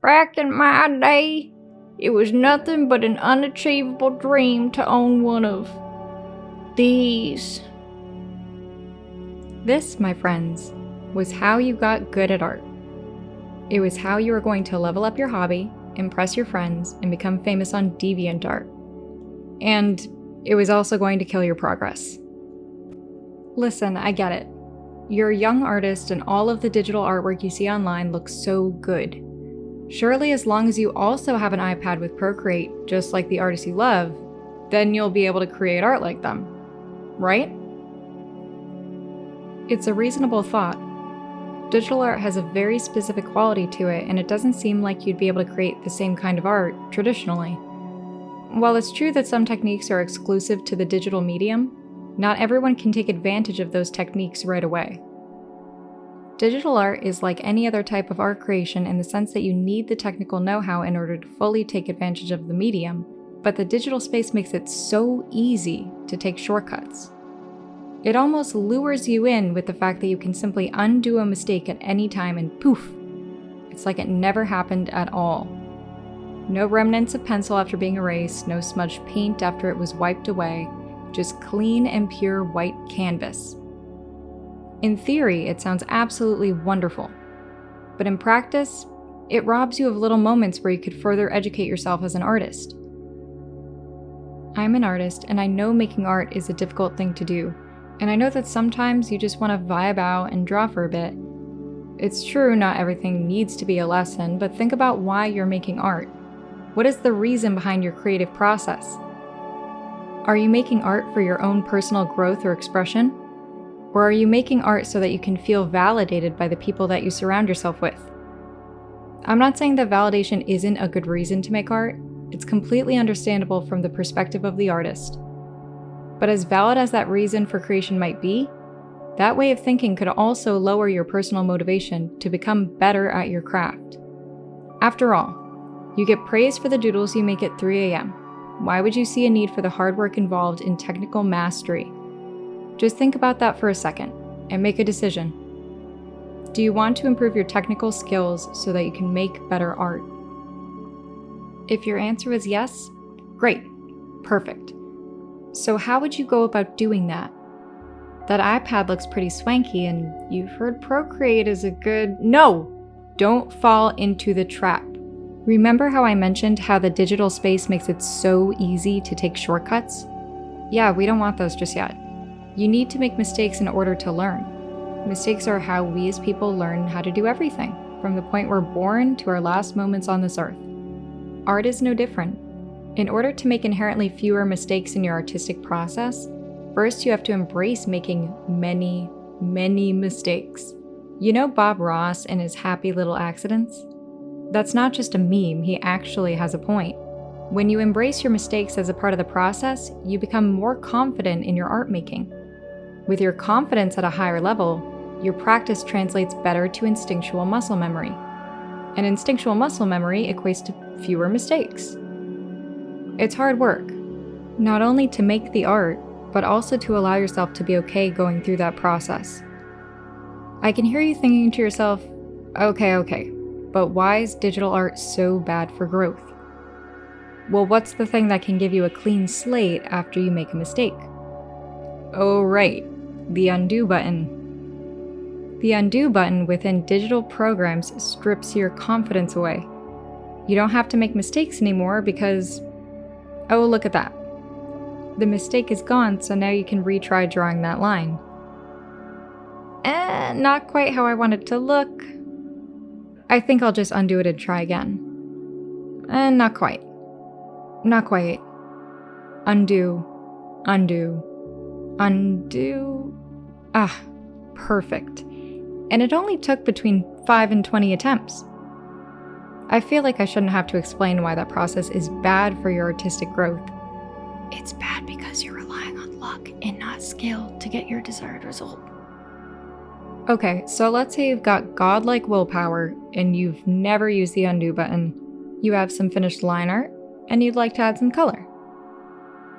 Back in my day, it was nothing but an unachievable dream to own one of these. This, my friends, was how you got good at art. It was how you were going to level up your hobby, impress your friends, and become famous on DeviantArt. And it was also going to kill your progress. Listen, I get it. You're a young artist and all of the digital artwork you see online looks so good. Surely as long as you also have an iPad with Procreate, just like the artists you love, then you'll be able to create art like them, right? It's a reasonable thought. Digital art has a very specific quality to it, and it doesn't seem like you'd be able to create the same kind of art traditionally. While it's true that some techniques are exclusive to the digital medium, not everyone can take advantage of those techniques right away. Digital art is like any other type of art creation in the sense that you need the technical know-how in order to fully take advantage of the medium, but the digital space makes it so easy to take shortcuts. It almost lures you in with the fact that you can simply undo a mistake at any time and poof, it's like it never happened at all. No remnants of pencil after being erased, no smudged paint after it was wiped away, just clean and pure white canvas. In theory, it sounds absolutely wonderful, but in practice, it robs you of little moments where you could further educate yourself as an artist. I'm an artist, and I know making art is a difficult thing to do, and I know that sometimes you just want to vibe out and draw for a bit. It's true, not everything needs to be a lesson, but think about why you're making art. What is the reason behind your creative process? Are you making art for your own personal growth or expression? Or are you making art so that you can feel validated by the people that you surround yourself with? I'm not saying that validation isn't a good reason to make art. It's completely understandable from the perspective of the artist. But as valid as that reason for creation might be, that way of thinking could also lower your personal motivation to become better at your craft. After all, you get praised for the doodles you make at 3 a.m. Why would you see a need for the hard work involved in technical mastery? Just think about that for a second and make a decision. Do you want to improve your technical skills so that you can make better art? If your answer is yes, great, perfect. So how would you go about doing that? That iPad looks pretty swanky and you've heard Procreate is a good... No! Don't fall into the trap. Remember how I mentioned how the digital space makes it so easy to take shortcuts? Yeah, we don't want those just yet. You need to make mistakes in order to learn. Mistakes are how we as people learn how to do everything, from the point we're born to our last moments on this earth. Art is no different. In order to make inherently fewer mistakes in your artistic process, first you have to embrace making many, many mistakes. You know Bob Ross and his happy little accidents? That's not just a meme, he actually has a point. When you embrace your mistakes as a part of the process, you become more confident in your art making. With your confidence at a higher level, your practice translates better to instinctual muscle memory. And instinctual muscle memory equates to fewer mistakes. It's hard work, not only to make the art, but also to allow yourself to be okay going through that process. I can hear you thinking to yourself, okay, but why is digital art so bad for growth? Well, what's the thing that can give you a clean slate after you make a mistake? Oh, right, the undo button. The undo button within digital programs strips your confidence away. You don't have to make mistakes anymore because, oh, look at that. The mistake is gone, so now you can retry drawing that line. Not quite how I want it to look. I think I'll just undo it and try again. Not quite. Not quite. Undo. Ah, perfect. And it only took between 5 and 20 attempts. I feel like I shouldn't have to explain why that process is bad for your artistic growth. It's bad because you're relying on luck and not skill to get your desired result. Okay, so let's say you've got godlike willpower and you've never used the undo button. You have some finished line art and you'd like to add some color.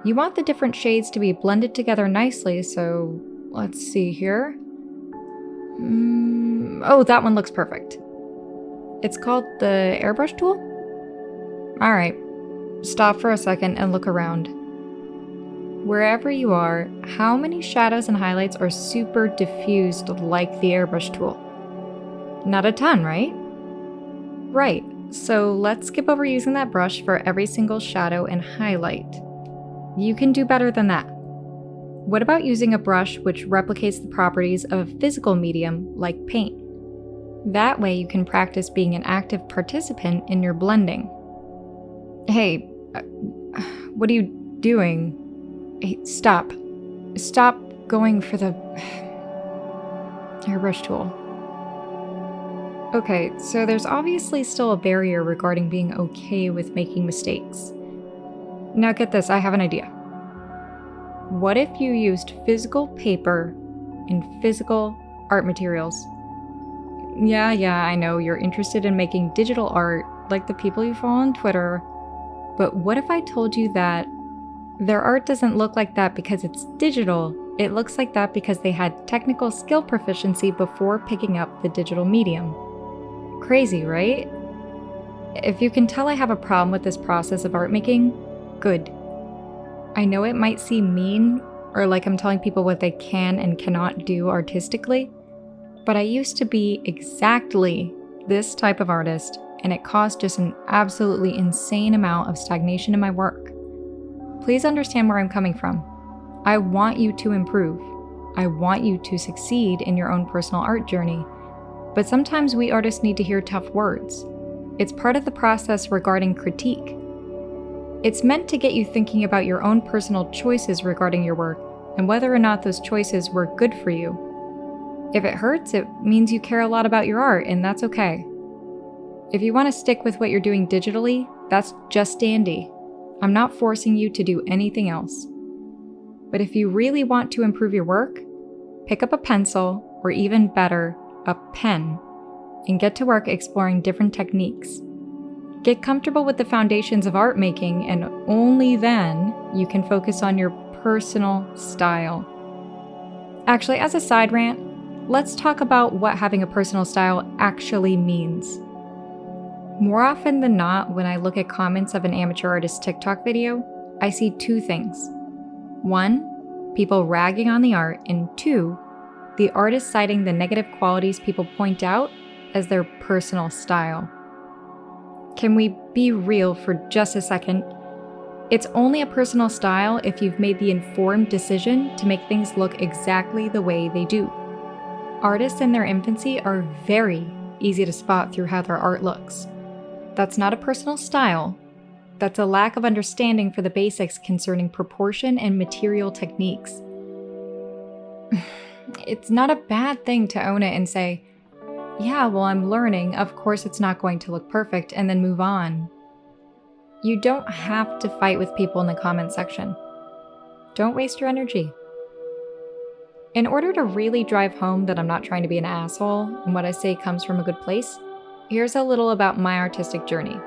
You want the different shades to be blended together nicely, so let's see here. Oh, that one looks perfect. It's called the airbrush tool? Alright, stop for a second and look around. Wherever you are, how many shadows and highlights are super diffused like the airbrush tool? Not a ton, right? Right, so let's skip over using that brush for every single shadow and highlight. You can do better than that. What about using a brush which replicates the properties of a physical medium like paint? That way you can practice being an active participant in your blending. Hey, what are you doing? Hey, stop. Stop going for the airbrush tool. Okay, so there's obviously still a barrier regarding being okay with making mistakes. Now get this, I have an idea. What if you used physical paper and physical art materials? Yeah, I know you're interested in making digital art like the people you follow on Twitter, but what if I told you that their art doesn't look like that because it's digital, it looks like that because they had technical skill proficiency before picking up the digital medium? Crazy, right? If you can tell I have a problem with this process of art making, good. I know it might seem mean or like I'm telling people what they can and cannot do artistically, but I used to be exactly this type of artist, and it caused just an absolutely insane amount of stagnation in my work. Please understand where I'm coming from. I want you to improve. I want you to succeed in your own personal art journey. But sometimes we artists need to hear tough words. It's part of the process regarding critique. It's meant to get you thinking about your own personal choices regarding your work and whether or not those choices were good for you. If it hurts, it means you care a lot about your art, and that's okay. If you want to stick with what you're doing digitally, that's just dandy. I'm not forcing you to do anything else. But if you really want to improve your work, pick up a pencil, or even better, a pen, and get to work exploring different techniques. Get comfortable with the foundations of art making, and only then you can focus on your personal style. Actually, as a side rant, let's talk about what having a personal style actually means. More often than not, when I look at comments of an amateur artist's TikTok video, I see two things. One, people ragging on the art, and two, the artist citing the negative qualities people point out as their personal style. Can we be real for just a second? It's only a personal style if you've made the informed decision to make things look exactly the way they do. Artists in their infancy are very easy to spot through how their art looks. That's not a personal style. That's a lack of understanding for the basics concerning proportion and material techniques. It's not a bad thing to own it and say, yeah, well, I'm learning, of course it's not going to look perfect, and then move on. You don't have to fight with people in the comment section. Don't waste your energy. In order to really drive home that I'm not trying to be an asshole and what I say comes from a good place, here's a little about my artistic journey.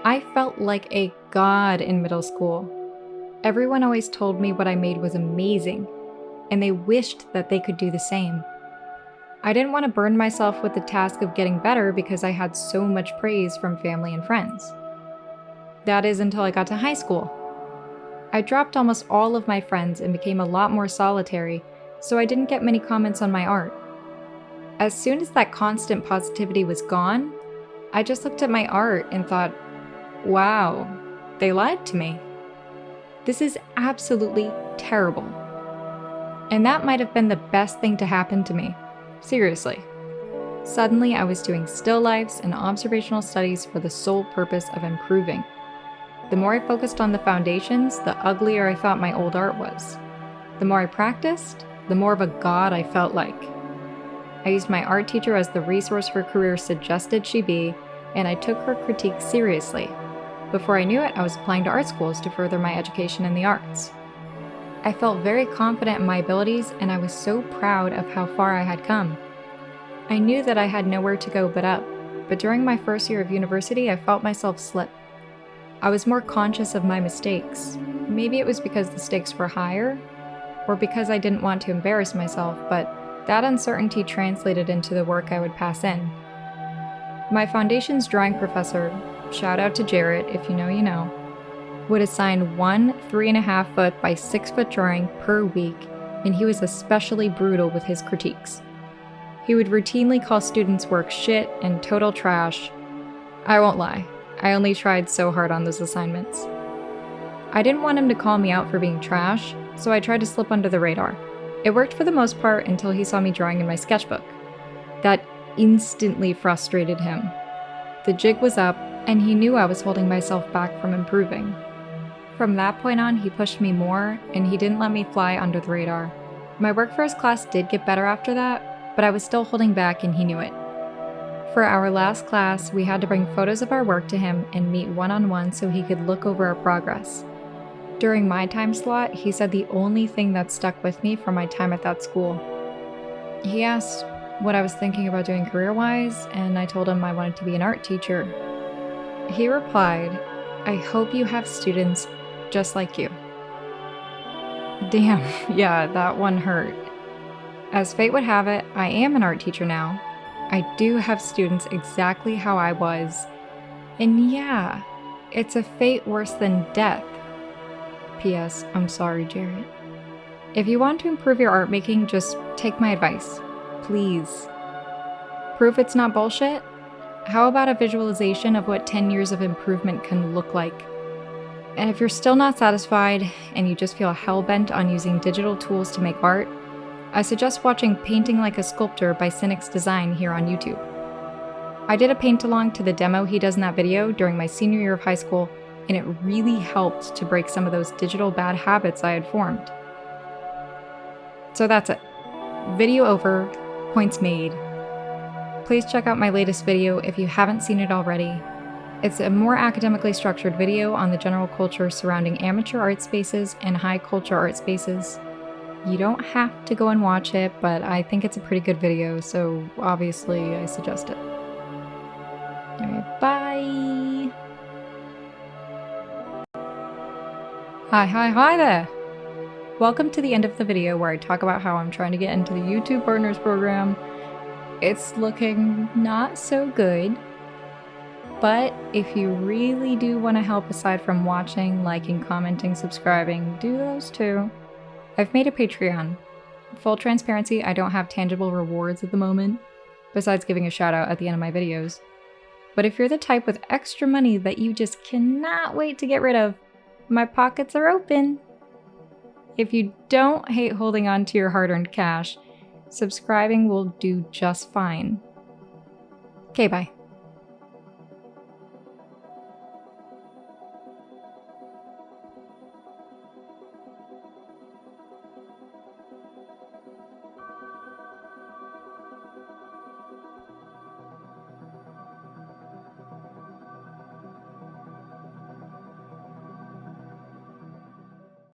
I felt like a god in middle school. Everyone always told me what I made was amazing, and they wished that they could do the same. I didn't want to burden myself with the task of getting better because I had so much praise from family and friends. That is until I got to high school. I dropped almost all of my friends and became a lot more solitary, so I didn't get many comments on my art. As soon as that constant positivity was gone, I just looked at my art and thought, wow, they lied to me. This is absolutely terrible. And that might have been the best thing to happen to me. Seriously. Suddenly, I was doing still lifes and observational studies for the sole purpose of improving. The more I focused on the foundations, the uglier I thought my old art was. The more I practiced, the more of a god I felt like. I used my art teacher as the resource her career suggested she be, and I took her critique seriously. Before I knew it, I was applying to art schools to further my education in the arts. I felt very confident in my abilities, and I was so proud of how far I had come. I knew that I had nowhere to go but up, but during my first year of university, I felt myself slip. I was more conscious of my mistakes. Maybe it was because the stakes were higher, or because I didn't want to embarrass myself, but that uncertainty translated into the work I would pass in. My foundation's drawing professor, shout out to Jarrett if you know, would assign one 3.5 foot by 6 foot drawing per week, and he was especially brutal with his critiques. He would routinely call students' work shit and total trash. I won't lie, I only tried so hard on those assignments. I didn't want him to call me out for being trash, so I tried to slip under the radar. It worked for the most part until he saw me drawing in my sketchbook. That instantly frustrated him. The jig was up, and he knew I was holding myself back from improving. From that point on, he pushed me more, and he didn't let me fly under the radar. My work for his class did get better after that, but I was still holding back and he knew it. For our last class, we had to bring photos of our work to him and meet one-on-one so he could look over our progress. During my time slot, he said the only thing that stuck with me from my time at that school. He asked what I was thinking about doing career-wise, and I told him I wanted to be an art teacher. He replied, "I hope you have students just like you." Damn, yeah, that one hurt. As fate would have it, I am an art teacher now. I do have students exactly how I was. And yeah, it's a fate worse than death. P.S. I'm sorry, Jarrett. If you want to improve your art making, just take my advice. Please. Proof it's not bullshit? How about a visualization of what 10 years of improvement can look like? And if you're still not satisfied and you just feel hell-bent on using digital tools to make art, I suggest watching Painting Like a Sculptor by Cynic's Design here on YouTube. I did a paint-along to the demo he does in that video during my senior year of high school, and it really helped to break some of those digital bad habits I had formed. So that's it. Video over, points made. Please check out my latest video if you haven't seen it already. It's a more academically structured video on the general culture surrounding amateur art spaces and high culture art spaces. You don't have to go and watch it, but I think it's a pretty good video, so obviously I suggest it. Alright, bye! Hi there! Welcome to the end of the video where I talk about how I'm trying to get into the YouTube Partners Program. It's looking not so good, but if you really do want to help aside from watching, liking, commenting, subscribing, do those too. I've made a Patreon. Full transparency, I don't have tangible rewards at the moment, besides giving a shout out at the end of my videos. But if you're the type with extra money that you just cannot wait to get rid of, my pockets are open. If you don't hate holding on to your hard-earned cash, subscribing will do just fine. Okay, bye.